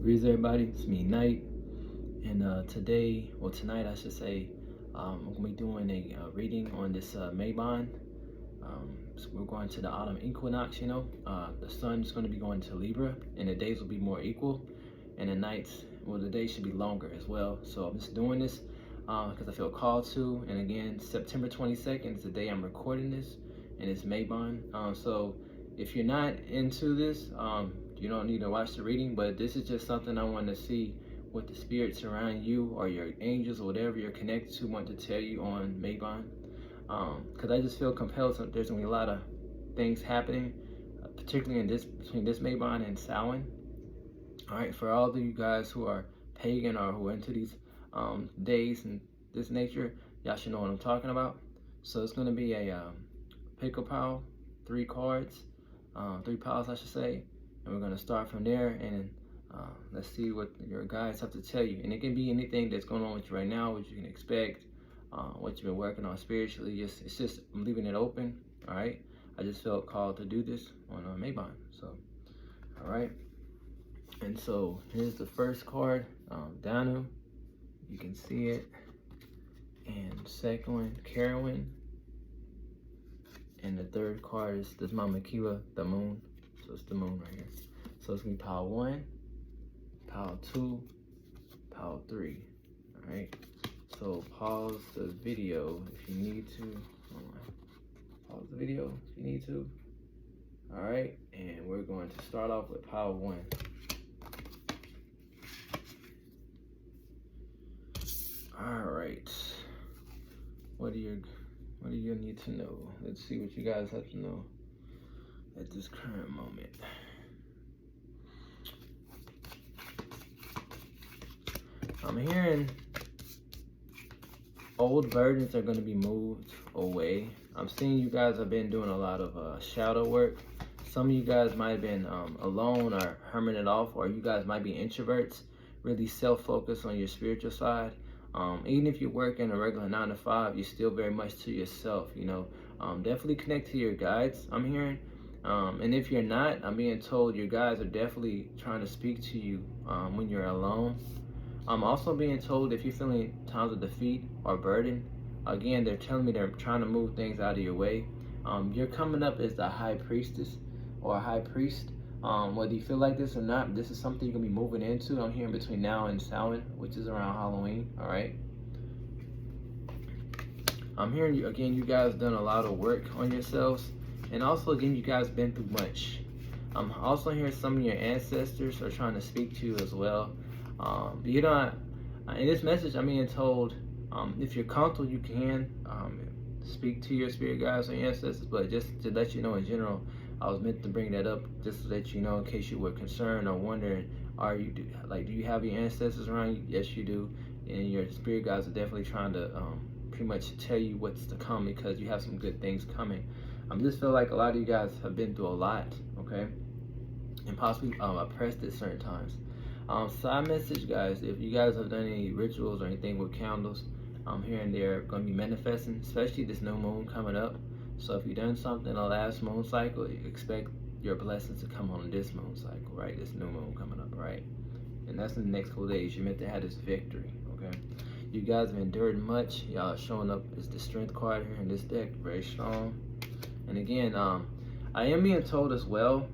Greetings everybody, it's me Knight, and tonight I should say, I'm going to be doing a reading on this Mabon. So we're going to the autumn equinox, the sun's going to be going to Libra, and the days will be more equal, and the days should be longer as well. So I'm just doing this because I feel called to, and again, September 22nd is the day I'm recording this, and it's Mabon. So if you're not into this, you don't need to watch the reading, but this is just something I want to see what the spirits around you or your angels or whatever you're connected to want to tell you on Mabon. Because I just feel compelled. There's gonna be a lot of things happening, particularly between this Mabon and Samhain. All right, for all of you guys who are pagan or who are into these days and this nature, y'all should know what I'm talking about. So it's gonna be a pick a pile, 3 cards, 3 piles I should say, and we're gonna start from there, and let's see what your guides have to tell you. And it can be anything that's going on with you right now, what you can expect, what you've been working on spiritually. It's just I'm leaving it open. All right, I just felt called to do this on Mabon. So all right, and so here's the first card, Danu, you can see it, and second one, Carowin, and the third card is this Mama Kiva, the moon. So it's the moon right here. So it's gonna be pile 1, pile 2, pile 3. All right. So pause the video if you need to. Pause the video if you need to. All right, and we're going to start off with pile 1. All right. What do you need to know? Let's see what you guys have to know at this current moment. I'm hearing old burdens are going to be moved away. I'm seeing you guys have been doing a lot of shadow work. Some of you guys might have been alone or hermiting off, or you guys might be introverts, really self-focused on your spiritual side. Even if you work in a regular 9 to 5, you're still very much to yourself, definitely connect to your guides, I'm hearing. And if you're not, I'm being told your guides are definitely trying to speak to you when you're alone. I'm also being told if you're feeling times of defeat or burden, again, they're telling me they're trying to move things out of your way. You're coming up as the high priestess or high priest. Whether you feel like this or not, this is something you're going to be moving into. I'm hearing between now and Samhain, which is around Halloween, all right? I'm hearing, you guys done a lot of work on yourselves. And also, again, you guys been through much. I'm also hearing some of your ancestors are trying to speak to you as well. In this message, I'm being told, if you're comfortable, you can speak to your spirit guides or ancestors, but just to let you know in general, I was meant to bring that up just to let you know in case you were concerned or wondering, do you have your ancestors around you? Yes, you do. And your spirit guides are definitely trying to pretty much tell you what's to come, because you have some good things coming. I just feel like a lot of you guys have been through a lot, okay? And possibly oppressed at certain times. Side message, guys, if you guys have done any rituals or anything with candles, here and there going to be manifesting, especially this new moon coming up. So if you've done something in the last moon cycle, expect your blessings to come on this moon cycle, right? This new moon coming up, right? And that's in the next couple days. You're meant to have this victory, okay? You guys have endured much. Y'all are showing up as the strength card here in this deck, very strong. And again, I am being told as well,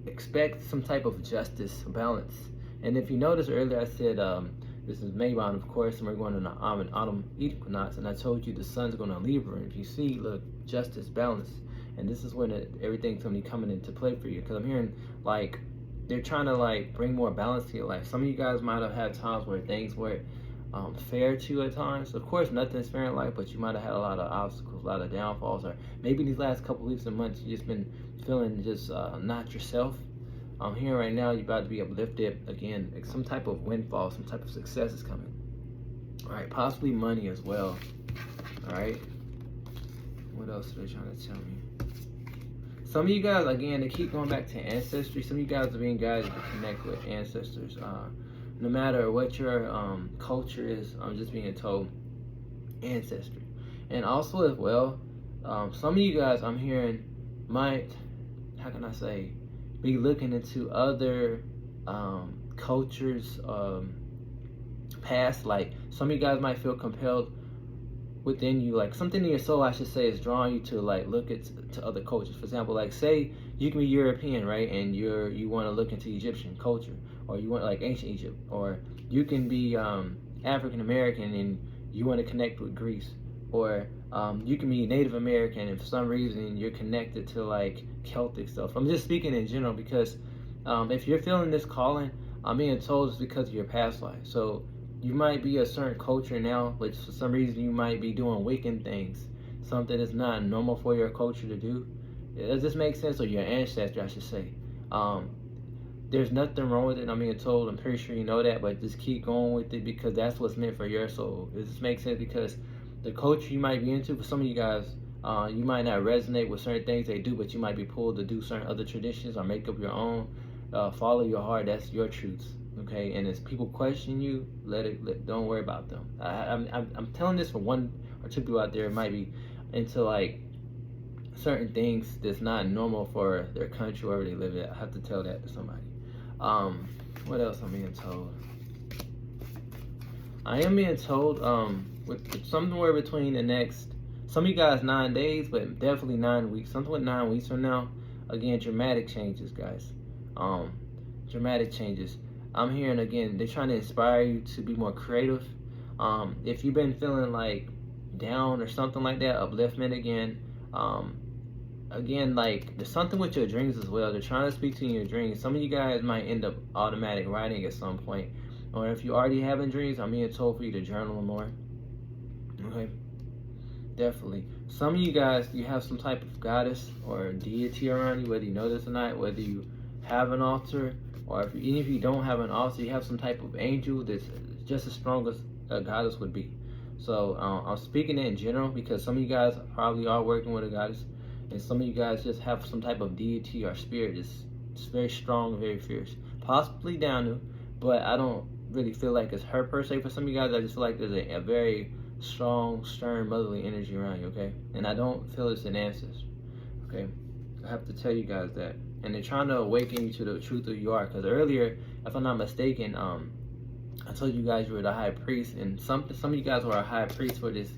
expect some type of justice, balance. And if you noticed earlier, I said this is Mabon, of course, and we're going to the autumn equinox, and I told you the sun's going to Libra. And if you see, look, justice, balance, and this is when everything's going to be coming into play for you. Because I'm hearing like they're trying to bring more balance to your life. Some of you guys might have had times where things were fair to you at times. Of course, nothing's fair in life, but you might have had a lot of obstacles, a lot of downfalls, or maybe these last couple weeks and months you just been feeling just not yourself. I'm here right now, you're about to be uplifted again. Like some type of windfall, some type of success is coming. All right, possibly money as well. All right. What else are they trying to tell me? Some of you guys, again, they keep going back to ancestry. Some of you guys are being guided to connect with ancestors. No matter what your culture is, I'm just being told ancestry. And also as well, some of you guys I'm hearing might, how can I say, be looking into other cultures past. Like some of you guys might feel compelled within you, like something in your soul, I should say, is drawing you to like look at to other cultures. For example, like say you can be European, right, and you want to look into Egyptian culture, or you want like ancient Egypt, or you can be African American and you want to connect with Greece, or you can be Native American and for some reason you're connected to like Celtic stuff. I'm just speaking in general because if you're feeling this calling, I'm being told it's because of your past life. So you might be a certain culture now, which for some reason you might be doing Wiccan things, something that's not normal for your culture to do. Does this make sense? Or your ancestor, I should say. There's nothing wrong with it. I'm being told. I'm pretty sure you know that, but just keep going with it because that's what's meant for your soul. Does this make sense? Because the culture you might be into, for some of you guys, you might not resonate with certain things they do, but you might be pulled to do certain other traditions or make up your own. Follow your heart. That's your truths. Okay, and as people question you, don't worry about them. I'm telling this for one or two people out there who might be into like certain things that's not normal for their country, wherever they live at. I have to tell that to somebody. What else I'm being told? I am being told with somewhere between the next, some of you guys 9 days, but definitely 9 weeks. Something with 9 weeks from now. Again, dramatic changes, guys. Dramatic changes. I'm hearing again, they're trying to inspire you to be more creative. If you've been feeling like down or something like that, upliftment again. Again, like there's something with your dreams as well. They're trying to speak to you in your dreams. Some of you guys might end up automatic writing at some point. Or if you already having dreams, I'm being told for you to journal more. Okay? Definitely. Some of you guys, you have some type of goddess or deity around you, whether you know this or not, whether you have an altar, or even if you don't have an altar, you have some type of angel that's just as strong as a goddess would be. So I'm speaking in general because some of you guys probably are working with a goddess, and some of you guys just have some type of deity or spirit that's very strong, very fierce. Possibly Danu, but I don't really feel like it's her per se. For some of you guys, I just feel like there's a very strong, stern, motherly energy around you, okay? And I don't feel it's an ancestor, okay? I have to tell you guys that. And they're trying to awaken you to the truth of who you are. Because earlier, if I'm not mistaken, I told you guys you were the high priest, and some of you guys were a high priest for this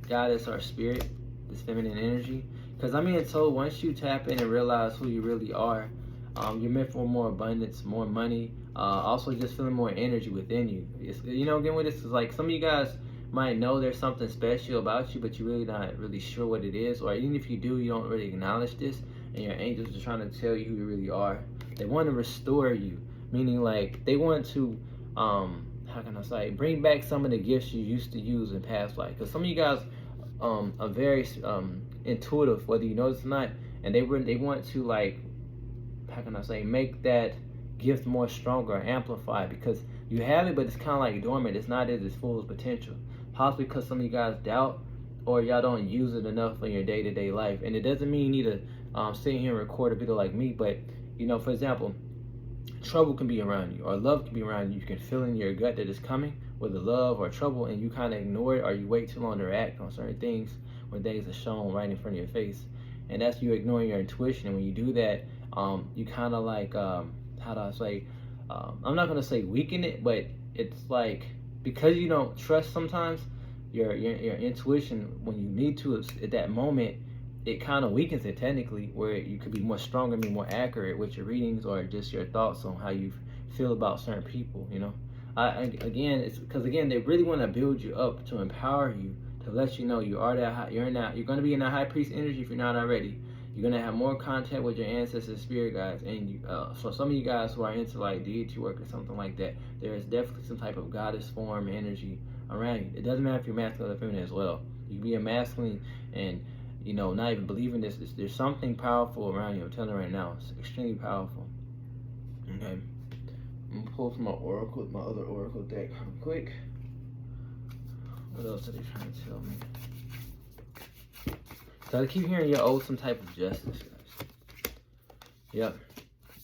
goddess or spirit, this feminine energy. Because I'm being told once you tap in and realize who you really are, you're meant for more abundance, more money, also just feeling more energy within you. You know, again, with this is like some of you guys might know there's something special about you, but you're really not really sure what it is, or even if you do, you don't really acknowledge this, and your angels are trying to tell you who you really are. They want to restore you, meaning like they want to, how can I say, bring back some of the gifts you used to use in past life. Because some of you guys are very intuitive, whether you know this or not, and they want to like, how can I say, make that gift more stronger, amplified, because you have it, but it's kind of like dormant. It's not at its full potential. Possibly because some of you guys doubt, or y'all don't use it enough in your day-to-day life. And it doesn't mean you need to sit here and record a video like me, but you know, for example, trouble can be around you, or love can be around you. You can feel in your gut that it's coming, whether love or trouble, and you kind of ignore it, or you wait too long to react on certain things when things are shown right in front of your face. And that's you ignoring your intuition. And when you do that, you kind of like, how do I say, I'm not gonna say weaken it, but it's like, because you don't trust sometimes your intuition when you need to at that moment, it kind of weakens it technically, where you could be more stronger, be more accurate with your readings or just your thoughts on how you feel about certain people. You know, again, it's because again they really want to build you up to empower you, to let you know you are that high, you're going to be in that high priest energy if you're not already. You're going to have more contact with your ancestors, spirit guides, and you, so some of you guys who are into like deity work or something like that, there is definitely some type of goddess form energy around you. It doesn't matter if you're masculine or feminine as well. You can be a masculine and, you know, not even believing this. There's something powerful around you. I'm telling you right now, it's extremely powerful. Okay, I'm gonna pull from my oracle, my other oracle deck real quick. What else are they trying to tell me? So I keep hearing you owe some type of justice, guys. Yep.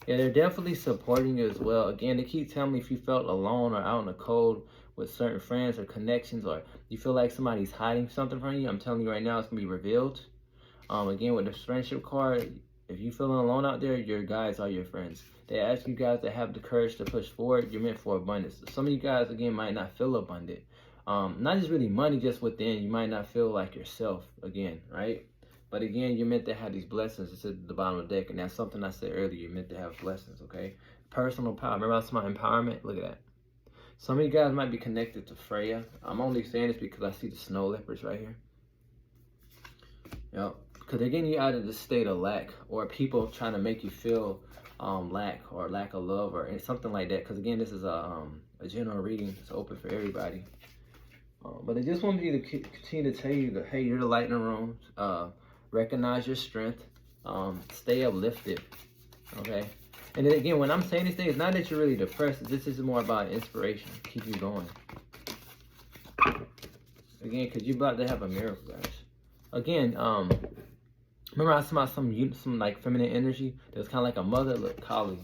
Yeah, they're definitely supporting you as well. Again, they keep telling me if you felt alone or out in the cold with certain friends or connections, or you feel like somebody's hiding something from you, I'm telling you right now, it's going to be revealed. Again, with the friendship card, If you feeling alone out there, your guides are your friends. They ask you guys to have the courage to push forward. You're meant for abundance. Some of you guys, again, might not feel abundant. Not just really money, just within. You might not feel like yourself, again, right? But again, you're meant to have these blessings. It's at the bottom of the deck, and that's something I said earlier. You're meant to have blessings, okay? Personal power. Remember I was talking about empowerment? Look at that. Some of you guys might be connected to Freya. I'm only saying this because I see the snow leopards right here. Yep. Because they're getting you out of the state of lack, or people trying to make you feel lack or lack of love or something like that. Because again, this is a general reading. It's open for everybody. But they just want me to continue to tell you that, hey, you're the light in the room. Recognize your strength. Stay uplifted. Okay. And then again, when I'm saying these things, it's not that you're really depressed. This is more about inspiration. Keep you going. Again, because you're about to have a miracle, guys. Again, remember I was talking about some like feminine energy? That was kind of like a mother, look, Kali.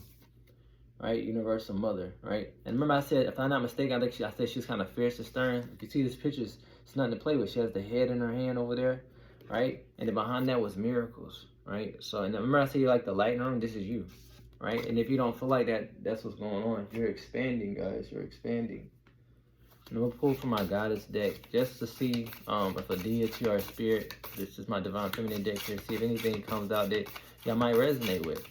Right? Universal mother, right? And remember I said, if I'm not mistaken, I said she's kind of fierce and stern. You can see this picture, it's nothing to play with. She has the head in her hand over there, right? And then behind that was miracles, right? So, and remember I said you like the light in the room? This is you, right? And if you don't feel like that, that's what's going on. You're expanding, guys. You're expanding. And I'm going to pull from my goddess deck just to see if a deity or a spirit, this is my divine feminine deck here, see if anything comes out that y'all might resonate with.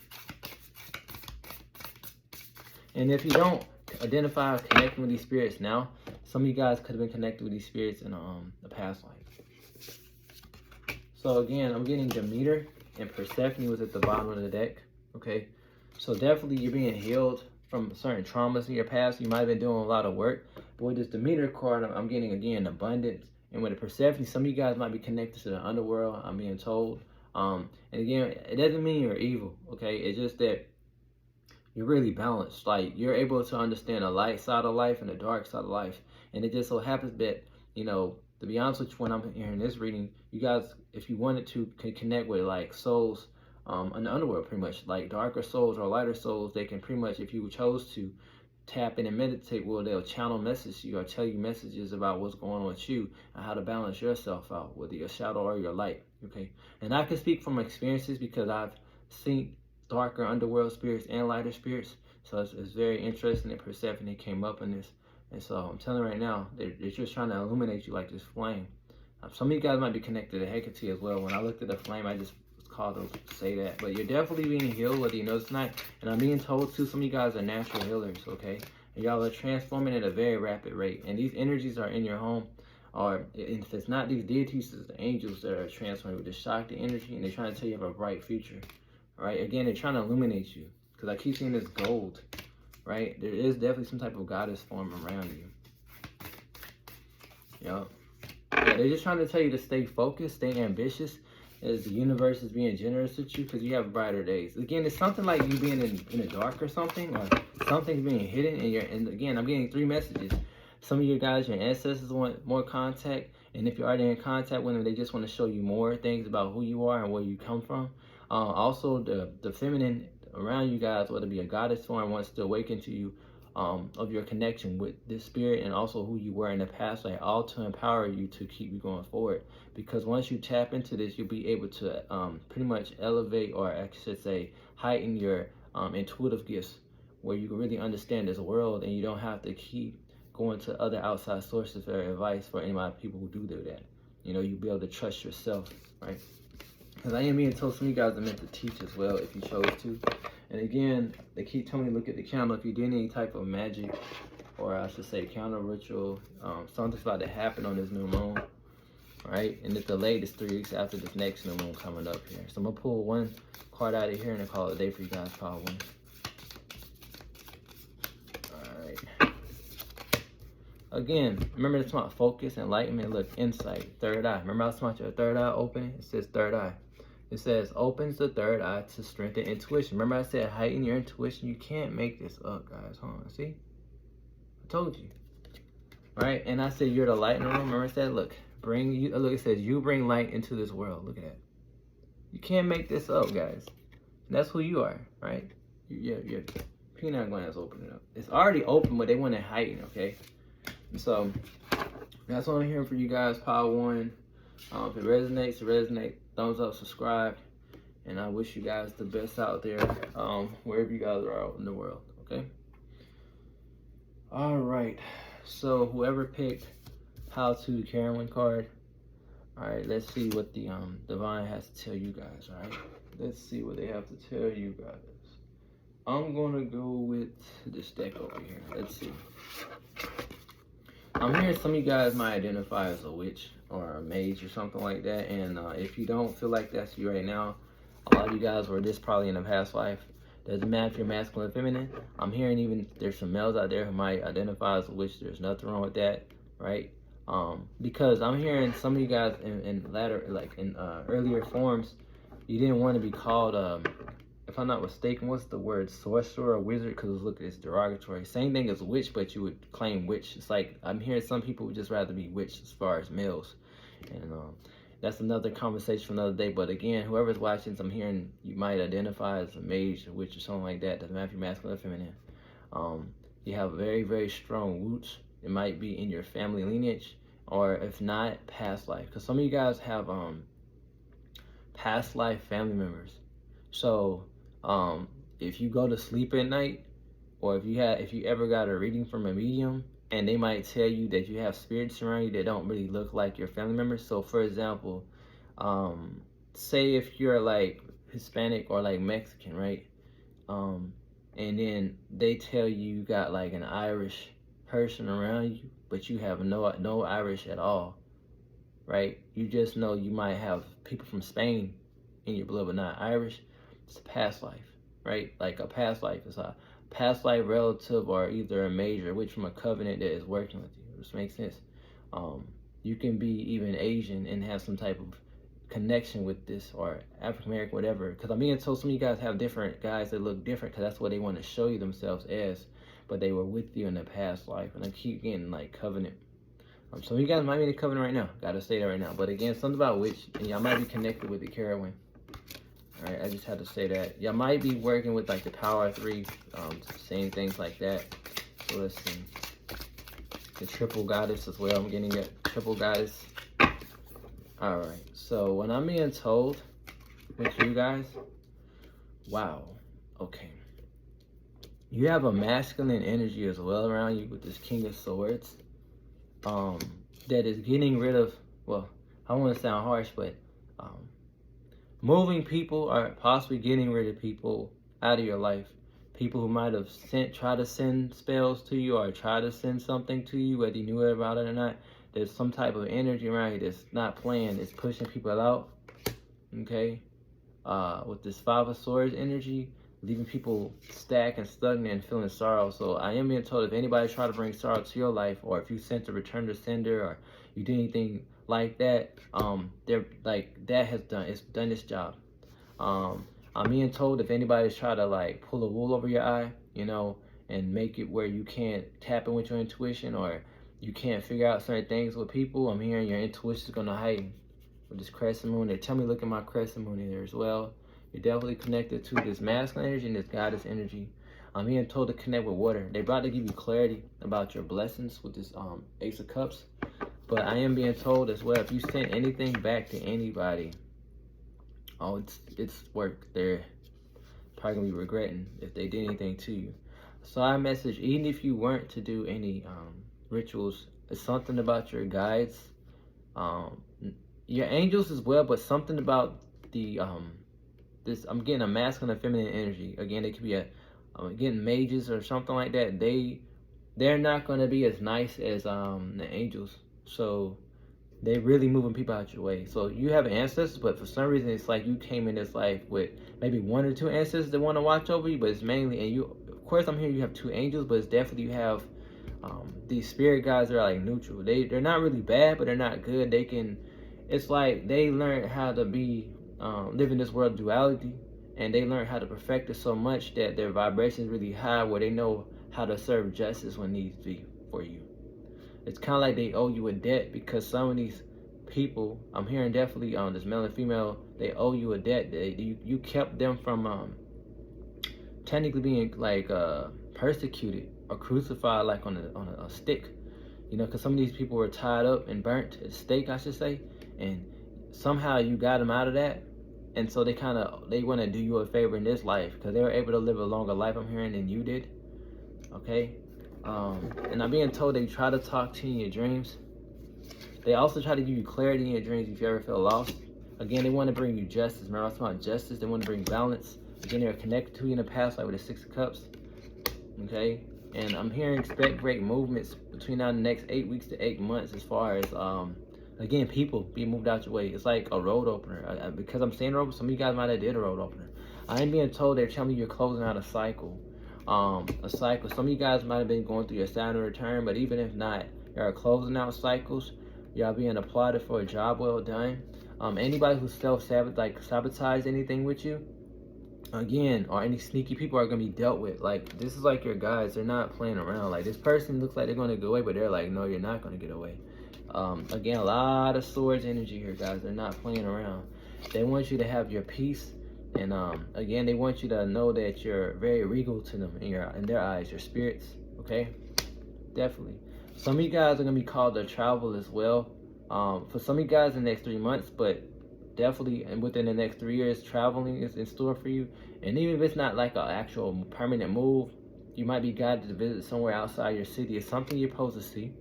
And if you don't identify connecting with these spirits now, some of you guys could have been connected with these spirits in the past life. So again, I'm getting Demeter and Persephone was at the bottom of the deck. Okay, so definitely you're being healed from certain traumas in your past. You might have been doing a lot of work. But with this Demeter card, I'm getting, again, abundance. And with the Persephone, some of you guys might be connected to the underworld, I'm being told. And again, it doesn't mean you're evil, okay? It's just that you're really balanced. Like, you're able to understand the light side of life and the dark side of life. And it just so happens that, you know, to be honest with you, when I'm hearing this reading, you guys, if you wanted to, could connect with, like, souls in the underworld, pretty much. Like, darker souls or lighter souls, they can pretty much, if you chose to, tap in and meditate, well, they'll channel messages to you or tell you messages about what's going on with you and how to balance yourself out, whether your shadow or your light, okay? And I can speak from experiences because I've seen darker underworld spirits and lighter spirits. So it's very interesting that Persephone came up in this. And so I'm telling you right now, they're just trying to illuminate you like this flame. Some of you guys might be connected to Hecate as well. When I looked at the flame, I just was called to say that. But you're definitely being healed, whether you know it's not. And I'm being told too, some of you guys are natural healers, okay? And y'all are transforming at a very rapid rate. And these energies are in your home. Or if it's not these deities, it's the angels that are transforming with the Shakti energy. And they're trying to tell you you have a bright future. Right? Again, they're trying to illuminate you. Because I keep seeing this gold. Right? There is definitely some type of goddess form around you. Yep. Yeah, they're just trying to tell you to stay focused, stay ambitious. As the universe is being generous with you because you have brighter days. Again, it's something like you being in the dark or something. Or something's being hidden. And again, I'm getting 3 messages. Some of you guys, your ancestors want more contact. And if you're already in contact with them, they just want to show you more things about who you are and where you come from. Also, the feminine around you guys, whether it be a goddess form, wants to awaken to you of your connection with this spirit and also who you were in the past, like all to empower you to keep you going forward. Because once you tap into this, you'll be able to pretty much elevate, or I should say, heighten your intuitive gifts, where you can really understand this world and you don't have to keep going to other outside sources for advice for any of my people who do that. You know, you'll be able to trust yourself, right? Because I am being told some of you guys are meant to teach as well if you chose to. And again, they keep telling me to look at the candle. If you did any type of magic, or I should say candle ritual, something's about to happen on this new moon, right? And it's the latest 3 weeks after this next new moon coming up here. So I'm going to pull 1 card out of here and I call it a day for you guys, power 1. Alright. Again, remember it's about focus, enlightenment, look, insight, third eye. Remember I was talking about your third eye opening? It says third eye. It says opens the third eye to strengthen intuition. Remember I said heighten your intuition. You can't make this up, guys. Hold on, see? I told you. Right? And I said you're the light in the room. Remember I said, look, look, it says you bring light into this world. Look at that. You can't make this up, guys. And that's who you are, right? Your peanut glands open it up. It's already open, but they want to heighten, okay? And so that's what I'm hearing for you guys, power 1. If it resonates, thumbs up, subscribe. And I wish you guys the best out there, wherever you guys are out in the world, okay? All right, so whoever picked How to Carolyn card, all right, let's see what the Divine has to tell you guys, all right? Let's see what they have to tell you guys. I'm gonna go with this deck over here. Let's see. I'm hearing some of you guys might identify as a witch or a mage or something like that. And if you don't feel like that's you right now, a lot of you guys were this probably in a past life. Doesn't matter if you're masculine or feminine. I'm hearing even there's some males out there who might identify as a witch. There's nothing wrong with that, right? Because I'm hearing some of you guys in latter, like in earlier forms, you didn't want to be called, if I'm not mistaken, what's the word, sorcerer or wizard? Because look, it's derogatory. Same thing as witch, but you would claim witch. It's like I'm hearing some people would just rather be witch as far as males, and that's another conversation for another day. But again, whoever's watching, I'm hearing you might identify as a mage, a witch, or something like that. Doesn't matter if you're masculine or feminine. You have very, very strong roots. It might be in your family lineage, or if not, past life. Because some of you guys have past life family members. So if you go to sleep at night, or if you ever got a reading from a medium, and they might tell you that you have spirits around you that don't really look like your family members. So for example, say if you're like Hispanic or like Mexican, right? And then they tell you got like an Irish person around you, but you have no Irish at all, right? You just know you might have people from Spain in your blood, but not Irish. It's a past life, right? Like a past life is a past life relative, or either a major witch from a covenant that is working with you. This makes sense. You can be even Asian and have some type of connection with this, or African American, whatever. Because I'm being told some of you guys have different guys that look different, because that's what they want to show you themselves as, but they were with you in the past life. And I keep getting like covenant. Some of you guys might be in a covenant right now. Gotta say that right now. But again, something about witch, and y'all might be connected with the Carolyn. All right, I just had to say that. Y'all might be working with like the Power 3, saying things like that. So let's see. The Triple Goddess as well. I'm getting that Triple Goddess. All right, so when I'm being told with you guys, wow, okay. You have a masculine energy as well around you with this King of Swords. That is getting rid of, well, I don't want to sound harsh, but moving people, or possibly getting rid of people out of your life. People who might have tried to send spells to you, or try to send something to you, whether you knew about it or not. There's some type of energy around you that's not playing. It's pushing people out, okay? With this Five of Swords energy, leaving people stuck and stagnant and feeling sorrow. So I am being told if anybody try to bring sorrow to your life, or if you sent a return to sender, or you did anything like that, they're like, that has done its job. I'm being told if anybody's try to like pull a wool over your eye, you know, and make it where you can't tap in with your intuition, or you can't figure out certain things with people, I'm hearing your intuition is gonna heighten with this crescent moon. They tell me look at my crescent moon in there as well. You're definitely connected to this masculine energy and this goddess energy. I'm being told to connect with water. They're about to give you clarity about your blessings with this Ace of Cups. But I am being told as well, if you send anything back to anybody, oh, it's work. They're probably gonna be regretting if they did anything to you. So I message, even if you weren't to do any rituals, it's something about your guides, your angels as well, but something about the this, I'm getting a masculine and feminine energy. Again, it could be getting mages or something like that. They're not gonna be as nice as the angels. So they're really moving people out your way. So you have ancestors, but for some reason it's like you came in this life with maybe 1 or 2 ancestors that want to watch over you, but it's mainly, and you, of course I'm hearing you have 2 angels, but it's definitely you have these spirit guides that are like neutral. They're not really bad, but they're not good. They can, it's like they learn how to be live in this world of duality, and they learn how to perfect it so much that their vibration is really high, where they know how to serve justice when needs be for you. It's kind of like they owe you a debt, because some of these people, I'm hearing definitely this male and female, they owe you a debt. You kept them from technically being like persecuted or crucified, like on a stick, you know, because some of these people were tied up and burnt at stake, I should say, and somehow you got them out of that. and so they want to do you a favor in this life because they were able to live a longer life, I'm hearing, than you did. Okay, and I'm being told they try to talk to you in your dreams. They also try to give you clarity in your dreams if you ever feel lost. Again, they want to bring you justice. Remember, I was talking about justice. They want to bring balance. Again, they're connected to you in the past, like with the Six of Cups. Okay, and I'm hearing expect great movements between now and the next 8 weeks to 8 months, as far as again, people being moved out your way. It's like a road opener. Because I'm saying road, some of you guys might have did a road opener. I am being told they're telling me you're closing out a cycle. A cycle. Some of you guys might have been going through your Saturn return, but even if not, y'all are closing out cycles. Y'all being applauded for a job well done. Anybody who sabotage anything with you, again, or any sneaky people are gonna be dealt with. Like, this is like your guys. They're not playing around. Like, this person looks like they're gonna get away, but they're like, no, you're not gonna get away. Again, a lot of swords energy here, guys. They're not playing around. They want you to have your peace, and again, they want you to know that you're very regal to them in their eyes, your spirits. Okay, definitely. Some of you guys are gonna be called to travel as well. For some of you guys in the next 3 months, but definitely and within the next 3 years, traveling is in store for you. And even if it's not like an actual permanent move, you might be guided to visit somewhere outside your city. It's something you're supposed to see.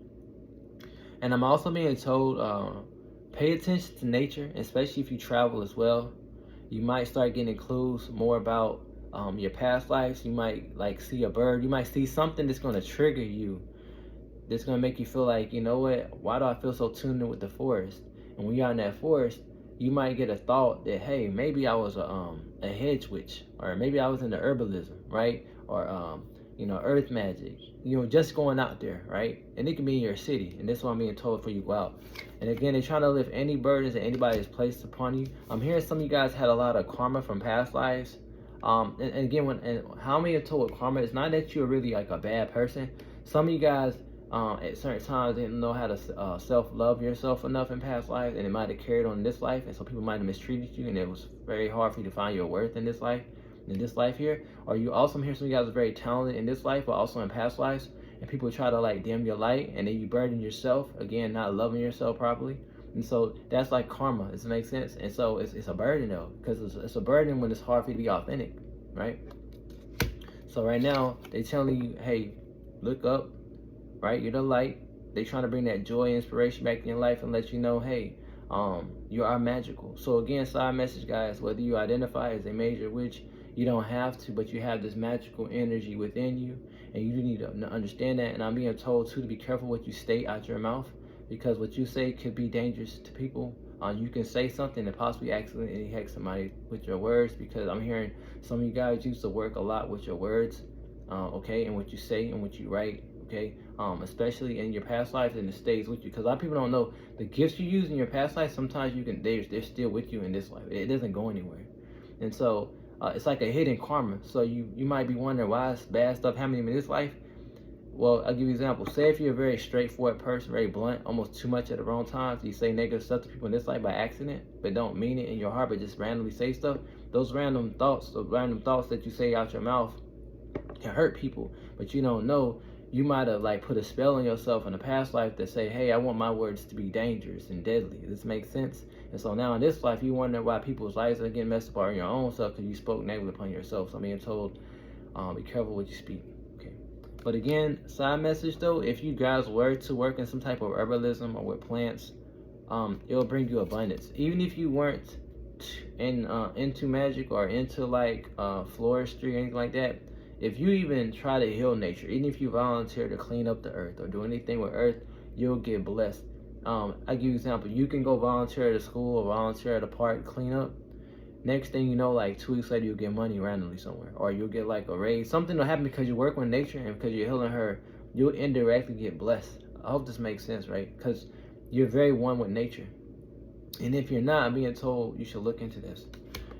And I'm also being told, pay attention to nature, especially if you travel as well. You might start getting clues more about your past lives. You might like see a bird. You might see something that's going to trigger you. That's going to make you feel like, you know what? Why do I feel so tuned in with the forest? And when you're in that forest, you might get a thought that, hey, maybe I was a hedge witch, or maybe I was into herbalism, right? Or you know, earth magic, you know, just going out there, right? And it can be in your city, and this is what I'm being told for you go out. And again, they're trying to lift any burdens that anybody has placed upon you. I'm hearing some of you guys had a lot of karma from past lives. And again, how many are told with karma, it's not that you're really like a bad person. Some of you guys at certain times didn't know how to self-love yourself enough in past lives, and it might have carried on in this life, and so people might have mistreated you, and it was very hard for you to find your worth in this life here. Or you also, I'm hearing some of you guys are very talented in this life, but also in past lives, and people try to like dim your light, and then you burden yourself, again, not loving yourself properly. And so that's like karma. Does it make sense? And so it's a burden though, because it's a burden when it's hard for you to be authentic, right? So right now they telling you, hey, look up, right? You're the light. They trying to bring that joy, inspiration back in your life and let you know, hey, you are magical. So again, side message, guys, whether you identify as a major witch, you don't have to, but you have this magical energy within you, and you need to understand that. And I'm being told too to be careful what you say out your mouth, because what you say could be dangerous to people. You can say something and possibly accidentally hex somebody with your words, because I'm hearing some of you guys used to work a lot with your words, okay, and what you say and what you write, okay, especially in your past lives, and it stays with you, because a lot of people don't know the gifts you use in your past life. Sometimes they're still with you in this life. It doesn't go anywhere, and so it's like a hidden karma. So you might be wondering why is bad stuff happening in this life. Well, I'll give you an example. Say if you're a very straightforward person, very blunt, almost too much at the wrong times, you say negative stuff to people in this life by accident, but don't mean it in your heart, but just randomly say stuff. Those random thoughts that you say out your mouth can hurt people, but you don't know. You might have like put a spell on yourself in a past life that say, hey, I want my words to be dangerous and deadly. Does this make sense? And so now in this life, you wonder why people's lives are getting messed up or your own self because you spoke negatively upon yourself. So I'm being told, be careful what you speak. Okay. But again, side message though, if you guys were to work in some type of herbalism or with plants, it'll bring you abundance. Even if you weren't into magic or into like floristry or anything like that, if you even try to heal nature, even if you volunteer to clean up the earth or do anything with earth, you'll get blessed. I'll give you an example. You can go volunteer at a school or volunteer at a park, clean up. Next thing you know, like 2 weeks later, you'll get money randomly somewhere. Or you'll get like a raise. Something will happen because you work with nature and because you're healing her. You'll indirectly get blessed. I hope this makes sense, right? Because you're very one with nature. And if you're not, I'm being told you should look into this.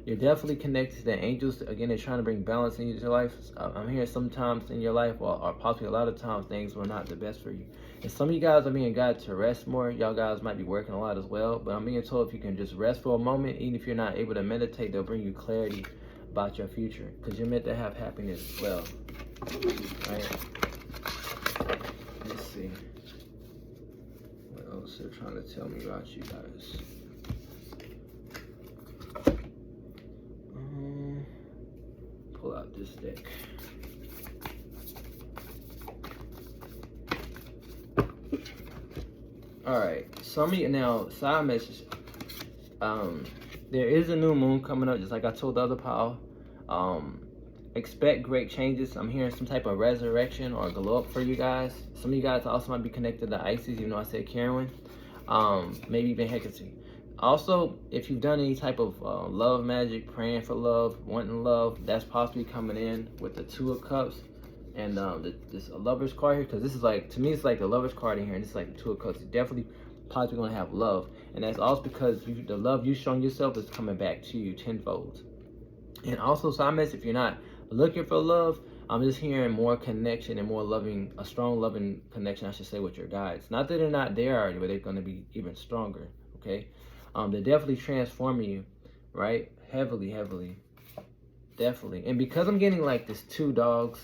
You're definitely connected to the angels. Again, they're trying to bring balance into your life. I'm hearing sometimes in your life, or possibly a lot of times, things were not the best for you. And some of you guys are being guided to rest more. Y'all guys might be working a lot as well. But I'm being told if you can just rest for a moment, even if you're not able to meditate, they'll bring you clarity about your future. Because you're meant to have happiness as well. Right? Let's see. What else they're trying to tell me about you guys? this deck. Alright, some of you now, side message. There is a new moon coming up, just like I told the other pile. Expect great changes. I'm hearing some type of resurrection or glow up for you guys. Some of you guys also might be connected to Isis, even though I said Karen. Maybe even Hecate. Also, if you've done any type of love magic, praying for love, wanting love, that's possibly coming in with the Two of Cups and this Lover's card here, because this is like, to me, it's like the Lover's card in here, and it's like the Two of Cups. You're definitely possibly going to have love, and that's also because the love you've shown yourself is coming back to you tenfold. And also, side message, if you're not looking for love, I'm just hearing more connection and more loving, a strong loving connection, I should say, with your guides. Not that they're not there already, but they're going to be even stronger, okay? They're definitely transforming you, right? Heavily, definitely. And because I'm getting like this 2 dogs,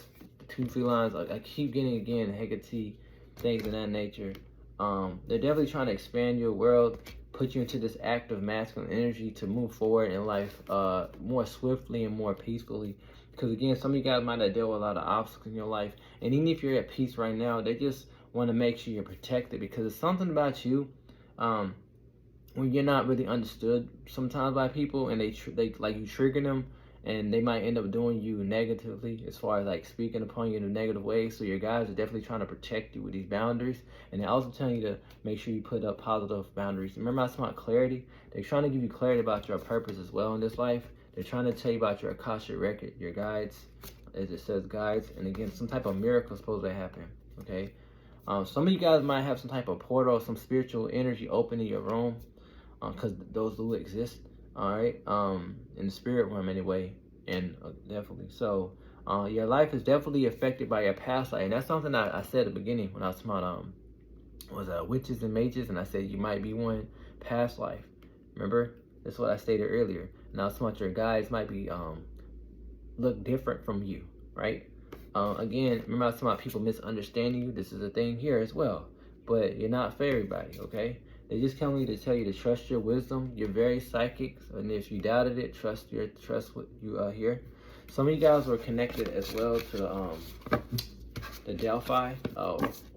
2 felines, I keep getting again Hecate, things of that nature. They're definitely trying to expand your world, put you into this active masculine energy to move forward in life more swiftly and more peacefully. Because again, some of you guys might have dealt with a lot of obstacles in your life, and even if you're at peace right now, they just want to make sure you're protected, because it's something about you when you're not really understood sometimes by people, and they like you trigger them, and they might end up doing you negatively, as far as like speaking upon you in a negative way. So your guys are definitely trying to protect you with these boundaries, and they're also telling you to make sure you put up positive boundaries. Remember I was talking about clarity? They're trying to give you clarity about your purpose as well in this life. They're trying to tell you about your Akashic record, your guides, as it says guides, and again, some type of miracle is supposed to happen, okay? Some of you guys might have some type of portal, some spiritual energy open in your room, because those do exist, all right, in the spirit realm anyway, and definitely. So your life is definitely affected by your past life, and that's something I said at the beginning when I was talking about witches and mages, and I said you might be one past life. Remember, that's what I stated earlier. Now some of your guides might be look different from you, right? Again, remember I was talking about people misunderstanding you. This is a thing here as well, but you're not for everybody, okay? They just come to tell you to trust your wisdom. You're very psychic, and if you doubted it, trust what you hear. Some of you guys were connected as well to the Delphi,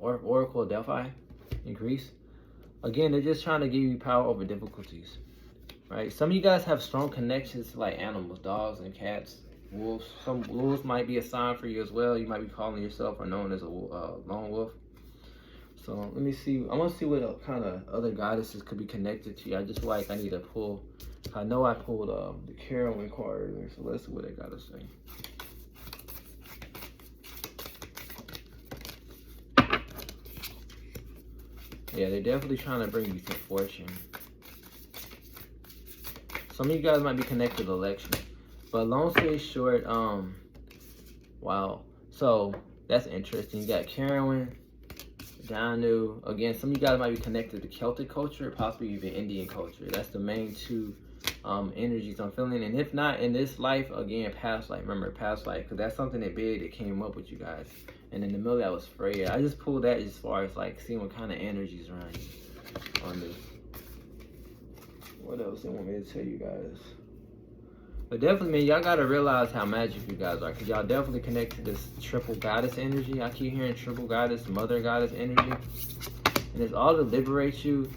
Oracle of Delphi in Greece. Again, they're just trying to give you power over difficulties, right? Some of you guys have strong connections to like animals, dogs and cats, wolves. Some wolves might be a sign for you as well. You might be calling yourself or known as a lone wolf. So let me see. I want to see what kind of other goddesses could be connected to you. I just feel like I need to pull. I know I pulled the Carolyn card earlier, so let's see what they got to say. Yeah, they're definitely trying to bring you to fortune. Some of you guys might be connected to election. But long story short, wow. So that's interesting. You got Carolyn, Danu. Again, some of you guys might be connected to Celtic culture, possibly even Indian culture. That's the main 2 energies I'm feeling. And if not in this life, again, past life. Remember, past life, because that's something that big that came up with you guys. And in the middle, that was Freya. I just pulled that as far as like seeing what kind of energies around you on this. What else they want me to tell you guys? But definitely, man, y'all gotta realize how magic you guys are, because y'all definitely connect to this triple goddess energy. I keep hearing triple goddess, mother goddess energy, and it's all to liberate you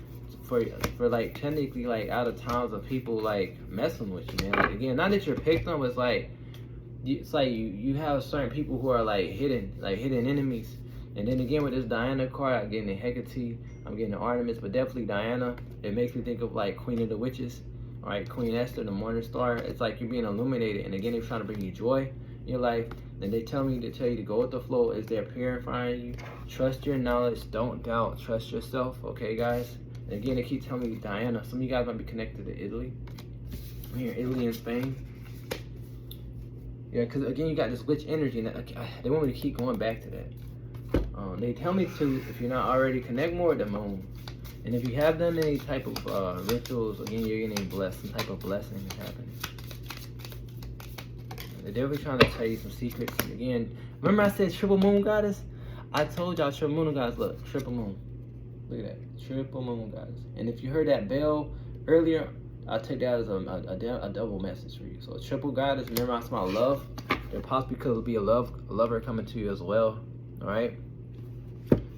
for like technically like out of times of people like messing with you, man. Like again, not that you're picked on, but it's like you have certain people who are like hidden enemies. And then again with this Diana card, I'm getting the Hecate, I'm getting the Artemis, but definitely Diana. It makes me think of like Queen of the Witches. All right, Queen Esther, the Morning Star. It's like you're being illuminated, and again, they're trying to bring you joy in your life. And they tell you to go with the flow as they're purifying you. Trust your knowledge, don't doubt, trust yourself, okay, guys? And again, they keep telling me Diana. Some of you guys might be connected to Italy. I'm here, Italy and Spain. Yeah, because again, you got this witch energy, and they want me to keep going back to that. They tell me to, if you're not already, connect more with the moon. And if you have done any type of rituals, again, you're getting blessed. Some type of blessing is happening. They're definitely trying to tell you some secrets. And again, remember I said triple moon goddess? I told y'all triple moon goddess. Look, triple moon. Look at that. Triple moon goddess. And if you heard that bell earlier, I take that as a double message for you. So triple guidance. Remember, I smell love. There possibly could be a lover coming to you as well. All right.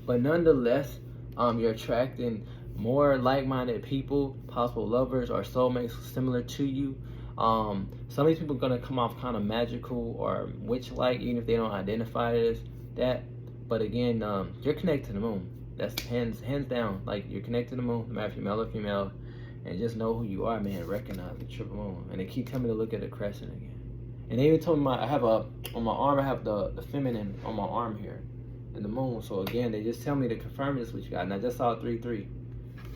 But nonetheless, you're attracting more like-minded people, possible lovers or soulmates similar to you. Some of these people are gonna come off kind of magical or witch-like, even if they don't identify it as that. But again, you're connected to the moon. That's hands down. Like, you're connected to the moon, no matter if you're male or female. And just know who you are, man. Recognize the triple moon. And they keep telling me to look at the crescent again. And they even told me on my arm, I have the feminine on my arm here, and the moon. So again, they just tell me to confirm this with you guys. And I just saw 3-3.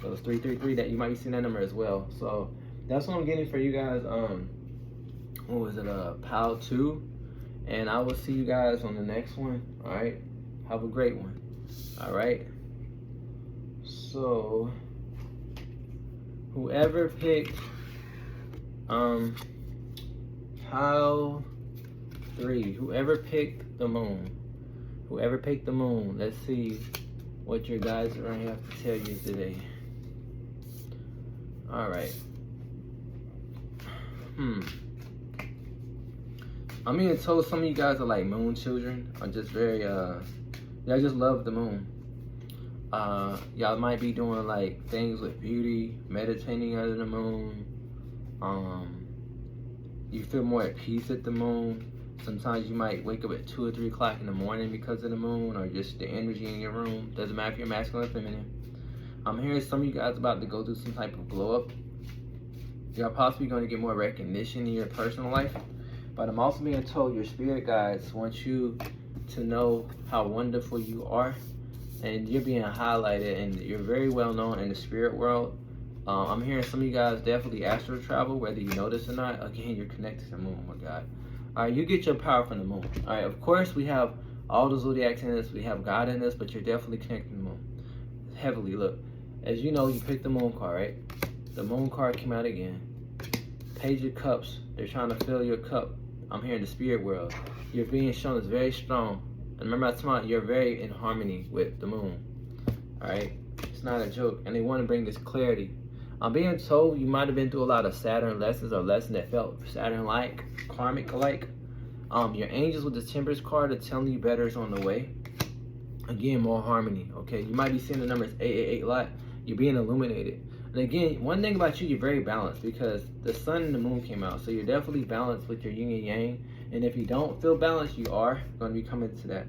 So it's 3-3-3 that you might be seeing that number as well. So that's what I'm getting for you guys. What was it? PAL 2. And I will see you guys on the next one. All right. Have a great one. All right. So whoever picked PAL 3, whoever picked the moon, let's see what your guys are gonna have to tell you today. All right. I'm being told some of you guys are like moon children, are just very y'all just love the moon. Y'all might be doing like things with beauty, meditating under the moon. You feel more at peace at the moon. Sometimes you might wake up at 2 or 3 o'clock in the morning because of the moon, or just the energy in your room. Doesn't matter if you're masculine or feminine. I'm hearing some of you guys about to go through some type of glow up. You're possibly going to get more recognition in your personal life. But I'm also being told your spirit guides want you to know how wonderful you are. And you're being highlighted, and you're very well known in the spirit world. I'm hearing some of you guys definitely astral travel, whether you know this or not. Again, you're connected to the moon, oh my God. All right, you get your power from the moon. All right, of course, we have all the zodiacs in this. We have God in this, but you're definitely connected to the moon. Heavily, look. As you know, you picked the moon card, right? The moon card came out again. Page of Cups. They're trying to fill your cup. I'm hearing the spirit world. You're being shown as very strong. And remember, I told you, you're very in harmony with the moon. All right? It's not a joke. And they want to bring this clarity. I'm being told you might have been through a lot of Saturn lessons, or lessons that felt Saturn-like, karmic-like. Your angels with the Temperance card are telling you better is on the way. Again, more harmony, okay? You might be seeing the numbers 888 a lot. You're being illuminated. And again, one thing about you, you're very balanced, because the sun and the moon came out. So you're definitely balanced with your yin and yang. And if you don't feel balanced, you are going to be coming to that.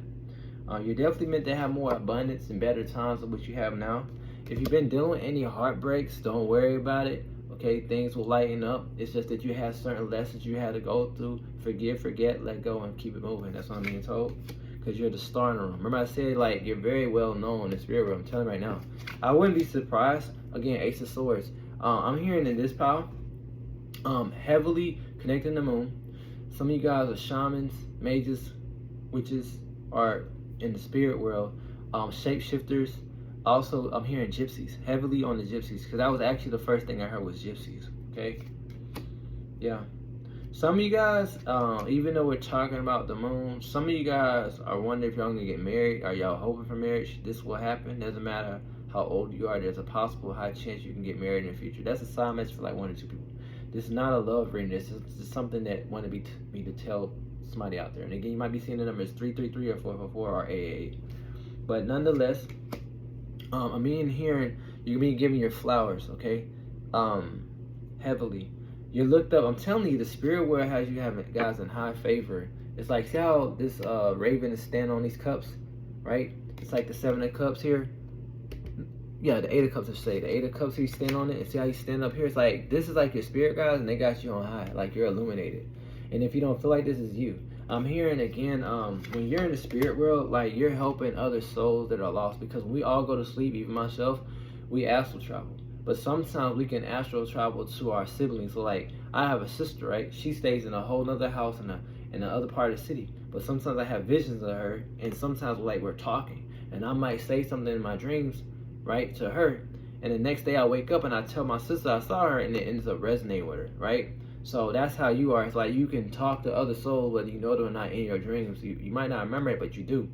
You're definitely meant to have more abundance and better times than what you have now. If you've been dealing with any heartbreaks, don't worry about it. Okay, things will lighten up. It's just that you have certain lessons you had to go through. Forgive, forget, let go, and keep it moving. That's what I'm being told. Because you're the star in the room. Remember I said, like, you're very well known in the spirit world. I'm telling you right now. I wouldn't be surprised. Again, Ace of Swords. I'm hearing in this power, heavily connected to the moon. Some of you guys are shamans, mages, witches, are in the spirit world. Shapeshifters. Also, I'm hearing gypsies, heavily on the gypsies, because that was actually the first thing I heard was gypsies, okay? Yeah. Some of you guys, even though we're talking about the moon, some of you guys are wondering if y'all gonna get married. Are y'all hoping for marriage? This will happen. Doesn't matter how old you are. There's a possible high chance you can get married in the future. That's a sign message for like 1 or 2 people. This is not a love reading. This is something that wanted me to tell somebody out there. And again, you might be seeing the numbers 333 or 444 or 888. But nonetheless, I'm being hearing you're being given your flowers, okay? Heavily. You're looked up. I'm telling you, the spirit world has you having guys in high favor. It's like, see how this raven is standing on these cups, right? It's like the 7 of cups here. Yeah, the 8 of cups, I say. The 8 of cups, he's standing on it. And see how you stand up here? It's like, this is like your spirit guys, and they got you on high. Like, you're illuminated. And if you don't feel like this is you, I'm hearing again, when you're in the spirit world, like, you're helping other souls that are lost. Because when we all go to sleep, even myself, we astral travel. But sometimes we can astral travel to our siblings. So like, I have a sister, right? She stays in a whole nother house in the other part of the city. But sometimes I have visions of her, and sometimes like we're talking, and I might say something in my dreams, right, to her. And the next day I wake up and I tell my sister I saw her, and it ends up resonating with her, right? So that's how you are. It's like you can talk to other souls, whether you know them or not, in your dreams. You might not remember it, but you do.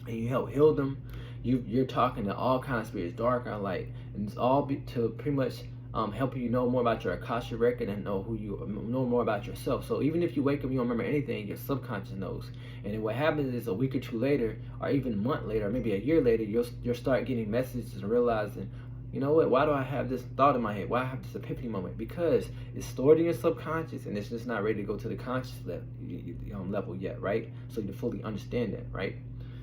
And you help heal them. You're talking to all kinds of spirits, dark or light. And it's all to pretty much helping you know more about your Akasha record and know more about yourself. So even if you wake up and you don't remember anything, your subconscious knows. And then what happens is a week or two later, or even a month later, or maybe a year later, you'll start getting messages and realizing, you know what, why do I have this thought in my head? Why I have this epiphany moment? Because it's stored in your subconscious and it's just not ready to go to the conscious level yet, right? So you fully understand that, right?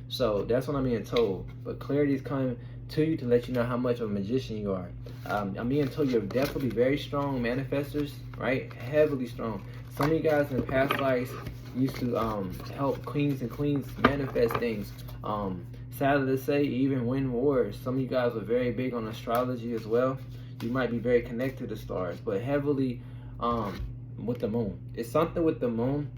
So that's what I'm being told. But clarity is coming to you to let you know how much of a magician you are. I'm being told you're definitely very strong manifestors, right? Heavily strong. Some of you guys in past lives used to help kings and queens manifest things. Sadly to say, even win wars. Some of you guys are very big on astrology as well. You might be very connected to stars, but heavily with the moon. It's something with the moon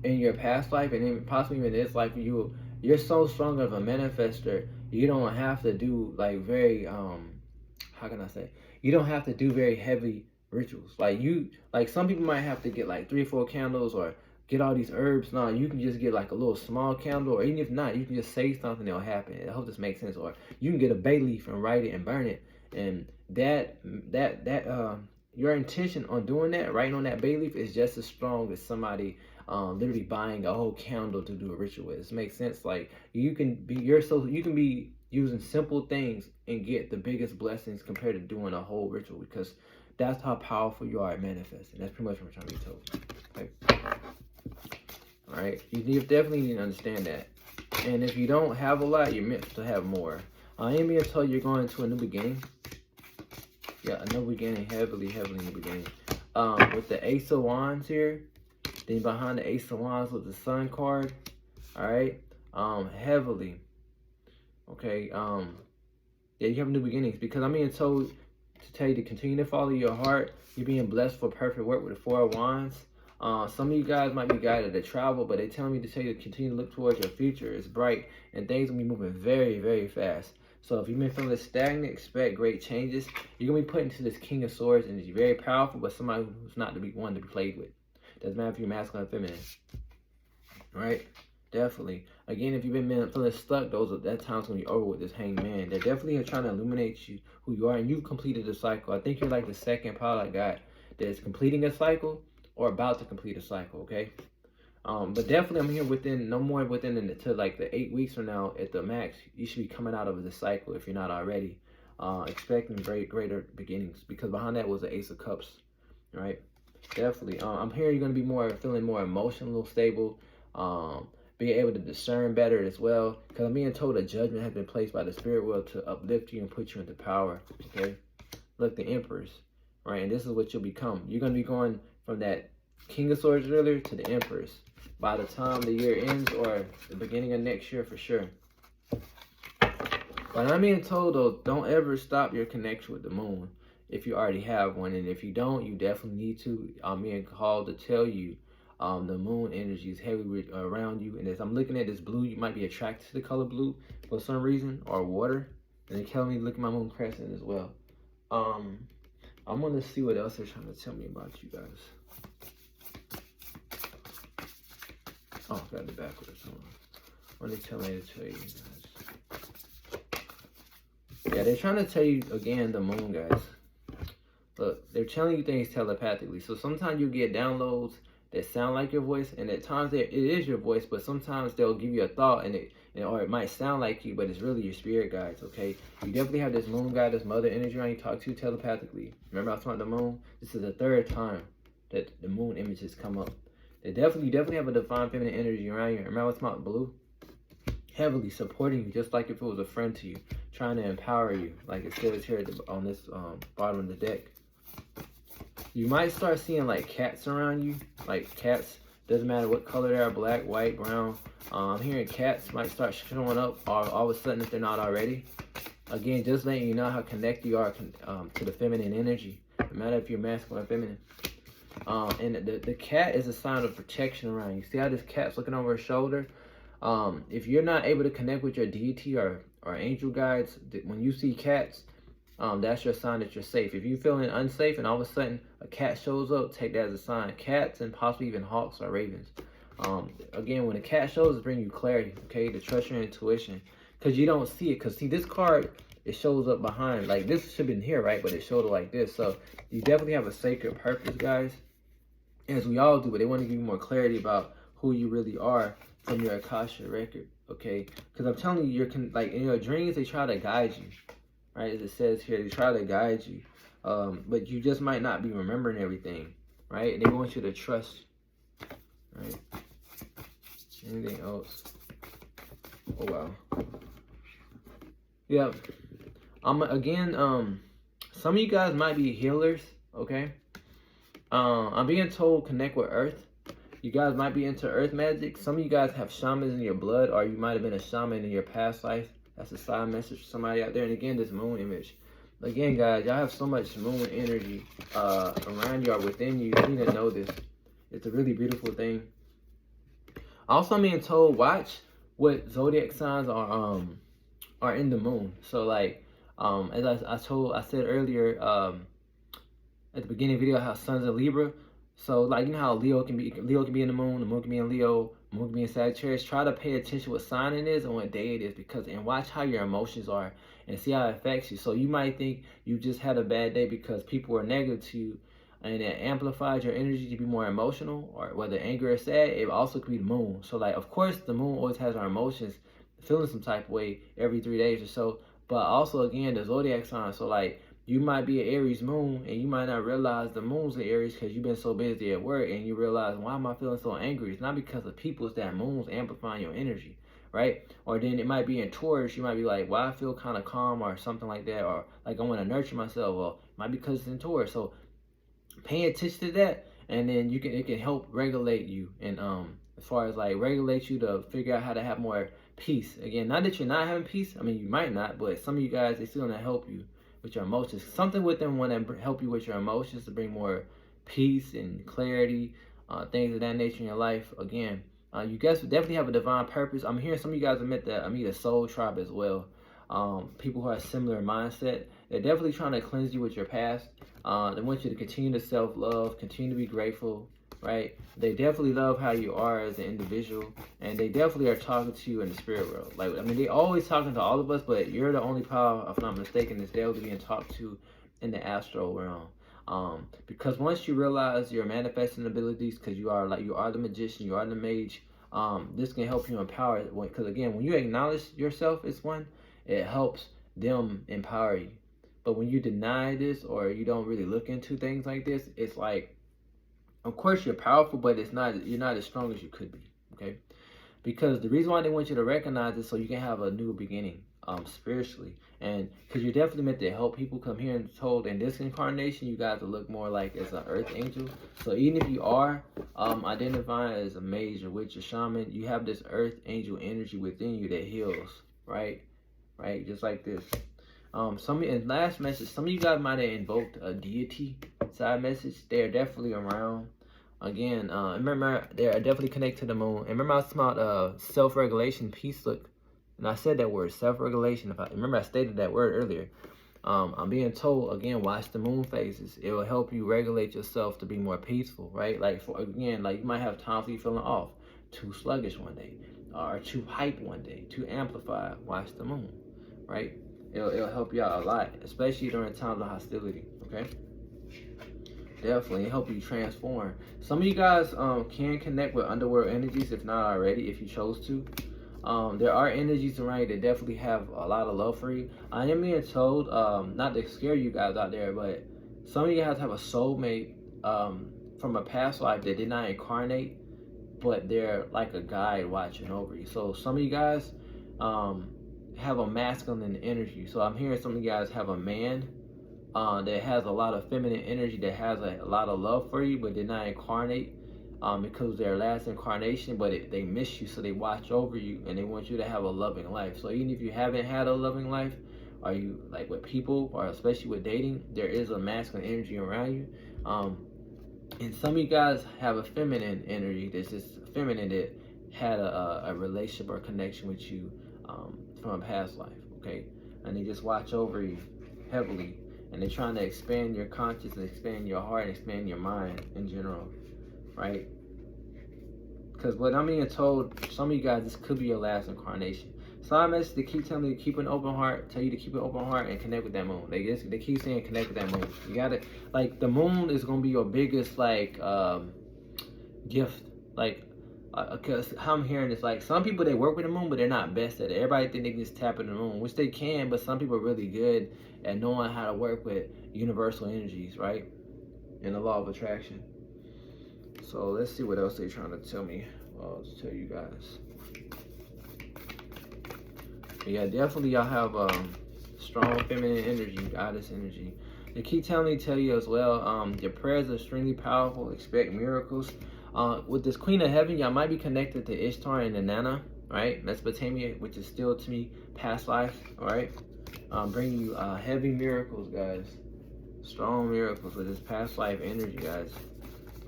in your past life, and even possibly in this life. You're so strong of a manifester. You don't have to do like very how can I say? You don't have to do very heavy rituals. Like some people might have to get like 3 or 4 candles or get all these herbs. No, you can just get like a little small candle, or even if not, you can just say something, it'll happen. I hope this makes sense. Or you can get a bay leaf and write it and burn it, and that your intention on doing that, writing on that bay leaf, is just as strong as somebody literally buying a whole candle to do a ritual with. This makes sense. Like you can be using simple things and get the biggest blessings compared to doing a whole ritual, because that's how powerful you are at manifesting. That's pretty much what I'm trying to be told. Okay. All right, you definitely need to understand that. And if you don't have a lot, you're meant to have more. I am being told you're going to a new beginning. Yeah, a new beginning, heavily new beginning. With the Ace of Wands here, then behind the Ace of Wands with the Sun card. All right, heavily. Okay, yeah, you have new beginnings, because I'm being told to tell you to continue to follow your heart. You're being blessed for perfect work with the 4 of Wands. Some of you guys might be guided to travel, but they're telling me to tell you to continue to look towards your future. It's bright, and things will be moving very, very fast. So if you've been feeling stagnant, expect great changes. You're going to be put into this King of Swords, and it's very powerful, but somebody who's not to be one to be played with. Doesn't matter if you're masculine or feminine. All right? Definitely. Again, if you've been feeling stuck, that time's going to be over with this Hanged Man. They're definitely trying to illuminate you, who you are, and you've completed the cycle. I think you're like the second pile I got that's completing a cycle or about to complete a cycle, okay? But definitely I'm here within to like the 8 weeks from now at the max. You should be coming out of the cycle if you're not already. Expecting greater beginnings, because behind that was the Ace of Cups, right? Definitely. I'm here you're going to be feeling more emotional, stable, being able to discern better as well, because I'm being told a judgment has been placed by the spirit world to uplift you and put you into power, okay? Look, the Empress, right? And this is what you'll become. You're going to be going from that King of Swords earlier to the Empress by the time the year ends, or the beginning of next year for sure. But I'm being told, though, don't ever stop your connection with the moon if you already have one. And if you don't, you definitely need to. I'm being called to tell you the moon energy is heavily around you. And as I'm looking at this blue, you might be attracted to the color blue for some reason, or water. And they're telling me to look at my moon crescent as well. I'm going to see what else they're trying to tell me about you guys. Oh, I got it backwards. What are they telling me to tell you guys? Yeah, they're trying to tell you, again, the moon, guys. Look, they're telling you things telepathically. So sometimes you get downloads that sound like your voice, and at times it is your voice, but sometimes they'll give you a thought, or it might sound like you, but it's really your spirit guides, okay? You definitely have this moon guide, this mother energy around you, talk to you telepathically. Remember I was talking about the moon? This is the 3rd time that the moon images come up. You definitely have a divine feminine energy around you. Remember I was talking about blue? Heavily supporting you, just like if it was a friend to you, trying to empower you, like it says here on this bottom of the deck. You might start seeing like cats around you, like cats, doesn't matter what color they are, black, white, brown. I'm hearing cats might start showing up all of a sudden if they're not already. Again, just letting you know how connected you are to the feminine energy, no matter if you're masculine or feminine. And the cat is a sign of protection around you. See how this cat's looking over her shoulder? If you're not able to connect with your deity or angel guides, when you see cats, that's your sign that you're safe. If you're feeling unsafe and all of a sudden a cat shows up, take that as a sign. Cats and possibly even hawks or ravens. Again, when a cat shows, it brings you clarity, okay, to trust your intuition, because you don't see it. Because see, this card it shows up behind. Like this should have been here, right? But it showed it like this. So you definitely have a sacred purpose, guys, as we all do. But they want to give you more clarity about who you really are from your Akasha record, okay? Because I'm telling you, like in your dreams, they try to guide you, right? As it says here, they try to guide you, but you just might not be remembering everything, right? And they want you to trust, right? Anything else? Oh wow. Yeah. Again, some of you guys might be healers, okay? I'm being told connect with Earth. You guys might be into Earth magic. Some of you guys have shamans in your blood, or you might have been a shaman in your past life. That's a side message for somebody out there. And again, this moon image. Again, guys, y'all have so much moon energy around you or within you. You need to know this. It's a really beautiful thing. Also, I'm being told watch what zodiac signs are in the moon. So like as I said earlier at the beginning of the video, how Sun's a Libra. So like, you know how Leo can be in the moon can be in Leo, the moon can be in Sagittarius. Try to pay attention what sign it is and what day it is, and watch how your emotions are and see how it affects you. So you might think you just had a bad day because people were negative to you, and it amplifies your energy to be more emotional, or whether angry or sad. It also could be the moon. So like, of course, the moon always has our emotions feeling some type of way every 3 days or so. But also, again, the zodiac sign. So like, you might be an Aries moon, and you might not realize the moon's in Aries because you've been so busy at work, and you realize, why am I feeling so angry? It's not because of people, it's that moon's amplifying your energy, right? Or then it might be in Taurus, you might be like, well, I feel kind of calm or something like that, or like I want to nurture myself. Well, it might be because it's in Taurus. So pay attention to that, and then it can help regulate you, and as far as like regulate you to figure out how to have more peace. Again, not that you're not having peace. I mean, you might not, but some of you guys, they still want to help you with your emotions. Something with them want to help you with your emotions to bring more peace and clarity, things of that nature in your life. Again, you guys definitely have a divine purpose. I'm hearing some of you guys admit that I meet a soul tribe as well. People who have similar mindset. They're definitely trying to cleanse you with your past. They want you to continue to self-love, continue to be grateful, right? They definitely love how you are as an individual, and they definitely are talking to you in the spirit world. Like, I mean, they always talking to all of us, but you're the only power, if I'm not mistaken, that's definitely being talked to in the astral realm. Because once you realize your manifesting abilities, because you are the magician, you are the mage, this can help you empower. Because again, when you acknowledge yourself as one, it helps them empower you. But when you deny this, or you don't really look into things like this, it's like, of course you're powerful, but you're not as strong as you could be, okay? Because the reason why they want you to recognize it, so you can have a new beginning spiritually, and because you're definitely meant to help people. Come here and told in this incarnation, you guys will look more like as an earth angel. So even if you are identifying as a mage or witch or shaman, you have this earth angel energy within you that heals, right? Just like this. And last message, some of you guys might have invoked a deity side message. They are definitely around. Again, remember, they are definitely connected to the moon. And remember, I was talking about self-regulation, peace. Look, and I said that word, self-regulation. Remember, I stated that word earlier. I'm being told, again, watch the moon phases. It will help you regulate yourself to be more peaceful, right? Like, again, like you might have times where you're feeling off, too sluggish one day, or too hyped one day, too amplified. Watch the moon, right? It'll help you out a lot, especially during times of hostility, okay? Definitely help you transform. Some of you guys can connect with underworld energies, if not already, if you chose to. There are energies around you that definitely have a lot of love for you. I am being told, not to scare you guys out there, but some of you guys have a soulmate from a past life that did not incarnate, but they're like a guide watching over you. So some of you guys have a masculine energy. So I'm hearing some of you guys have a man that has a lot of feminine energy, that has a lot of love for you, but did not incarnate because their last incarnation, but they miss you, so they watch over you, and they want you to have a loving life. So even if you haven't had a loving life, or you like with people, or especially with dating, there is a masculine energy around you. And some of you guys have a feminine energy that's just feminine, that had a relationship or connection with you from a past life, okay? And they just watch over you heavily, and they're trying to expand your conscience and expand your heart and expand your mind in general, right? Because what I'm being told, some of you guys, this could be your last incarnation. Sign message, they keep telling me to keep an open heart, tell you to keep an open heart and connect with that moon. They keep saying connect with that moon. You gotta, like, the moon is gonna be your biggest, like, gift. Like, because how I'm hearing is, like, some people, they work with the moon, but they're not best at it. Everybody think they can just tap into the moon, which they can, but some people are really good at knowing how to work with universal energies, right? And the law of attraction. So let's see what else they're trying to tell me. I'll tell you guys. But yeah, definitely y'all have strong feminine energy, goddess energy. They keep telling me to tell you as well, your prayers are extremely powerful. Expect miracles. With this Queen of Heaven, y'all might be connected to Ishtar and Inanna, right? Mesopotamia, which is still to me past life, all right? Bringing you heavy miracles, guys. Strong miracles with this past life energy, guys.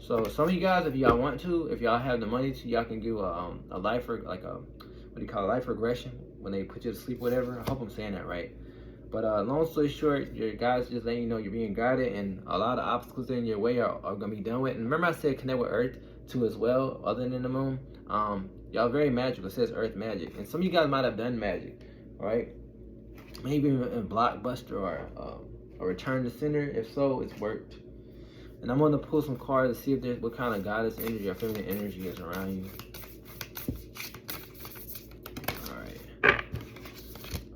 So some of you guys, if y'all want to, if y'all have the money to, y'all can do a life, like a, what do you call it, life regression, when they put you to sleep, whatever. I hope I'm saying that right. But long story short, your guys just letting you know you're being guided, and a lot of obstacles in your way are gonna be done with. And remember I said connect with Earth too as well, other than the moon. Y'all very magical. It says Earth magic, and some of you guys might have done magic, right? Maybe in Blockbuster or Return to Sender. If so, it's worked. And I'm gonna pull some cards to see if there's what kind of goddess energy or feminine energy is around you.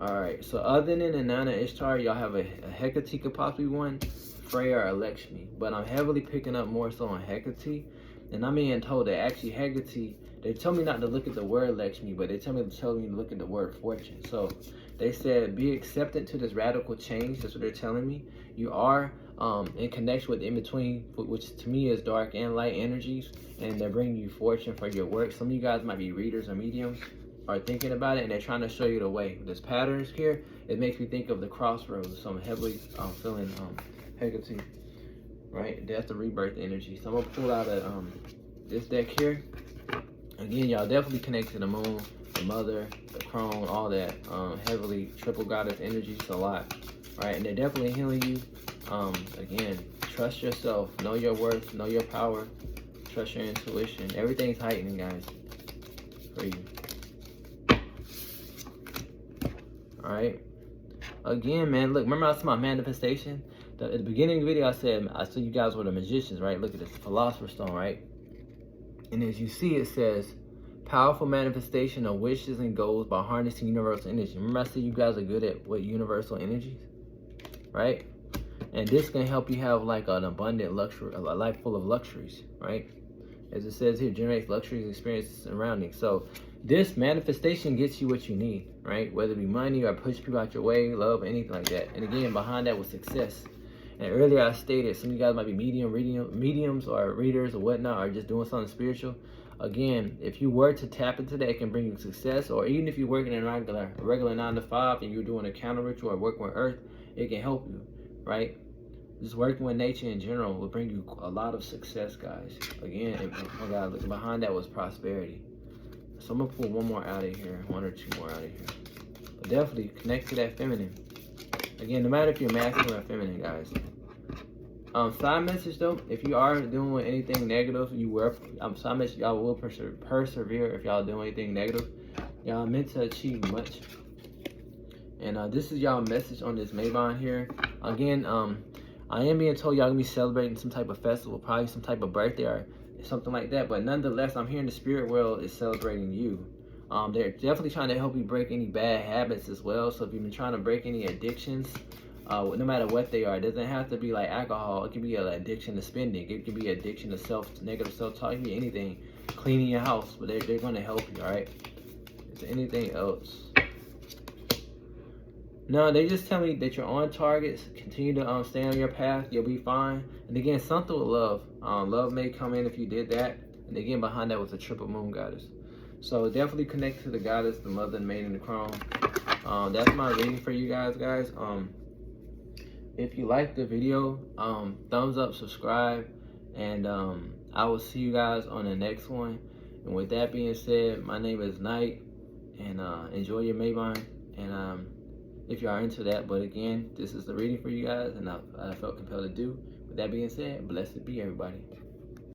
Alright, so other than Inanna Ishtar, y'all have a Hecate could possibly one, Freya or Lakshmi. But I'm heavily picking up more so on Hecate. And I'm being told that actually Hecate, they tell me not to look at the word Lakshmi, but they tell me to look at the word fortune. So they said be acceptant to this radical change. That's what they're telling me. You are in connection with in-between, which to me is dark and light energies. And they're bringing you fortune for your work. Some of you guys might be readers or mediums, are thinking about it, and they're trying to show you the way. This patterns here, it makes me think of the crossroads. So I'm heavily feeling Hecate, right? That's the rebirth energy. So I'm gonna pull out this deck here. Again, y'all definitely connect to the moon, the mother, the crone, all that. Heavily triple goddess energies a lot, right? And they're definitely healing you. Again, trust yourself, know your worth, know your power, trust your intuition. Everything's heightening, guys, for you. All right. Again, man, look, remember I said my manifestation? At the beginning of the video, I said you guys were the magicians, right? Look at this, Philosopher's Stone, right? And as you see, it says, powerful manifestation of wishes and goals by harnessing universal energy. Remember I said you guys are good at what universal energies, right? And this can help you have like an abundant luxury, a life full of luxuries, right? As it says here, generates luxuries, experiences, surroundings. So this manifestation gets you what you need, right? Whether it be money or push people out your way, love, anything like that. And again, behind that was success. And earlier I stated some of you guys might be mediums or readers or whatnot, or just doing something spiritual. Again, if you were to tap into that, it can bring you success. Or even if you're working in a regular 9 to 5 and you're doing a counter ritual or working with Earth, it can help you, right? Just working with nature in general will bring you a lot of success, guys. Again, oh God, look, behind that was prosperity. So I'm gonna pull one more out of here, 1 or 2 more out of here. But definitely connect to that feminine. Again, no matter if you're masculine or feminine, guys. Side message though, if you are doing anything negative, side message, y'all will persevere if y'all do anything negative. Y'all meant to achieve much. And this is y'all message on this Mabon here. Again, I am being told y'all gonna be celebrating some type of festival, probably some type of birthday or something like that. But nonetheless, I'm hearing the spirit world is celebrating you. They're definitely trying to help you break any bad habits as well. So if you've been trying to break any addictions, no matter what they are, it doesn't have to be like alcohol. It can be an addiction to spending. It can be addiction to negative self-talk. It can be anything. Cleaning your house, but they're going to help you, all right? Is there anything else? No, they just tell me that you're on target. Continue to stay on your path. You'll be fine. And again, something with love. Love may come in if you did that. And again, behind that was a triple moon goddess. So definitely connect to the goddess, the mother, and maiden, and the crone. That's my reading for you guys. If you like the video, thumbs up, subscribe, and I will see you guys on the next one. And with that being said, my name is Knight, and enjoy your Mabon. And if you are into that, but again, this is the reading for you guys, and I felt compelled to do. With that being said, blessed be everybody.